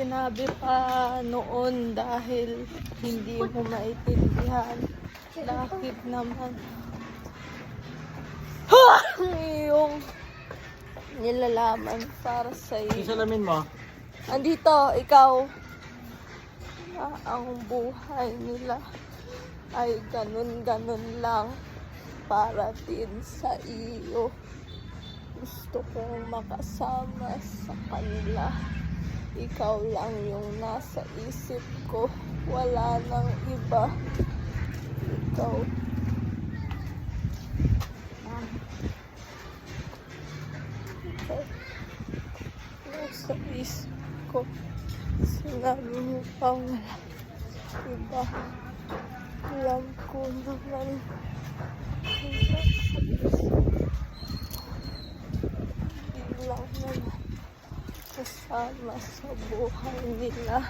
Sinabi pa noon dahil hindi mo maintindihan. Bakit naman yung nilalaman para sa iyo. Salamin mo. Andito, ikaw. Na ang buhay nila ay ganun-ganun lang para din sa iyo. Gusto kong makasama sa kanila. Ikaw lang yung nasa isip ko. Wala nang iba. Ikaw. Ikaw. Nasa isip ko. Sinabi mo pa wala iba. Alam ko naman. Hindi lang naman kasama sa buhay nila.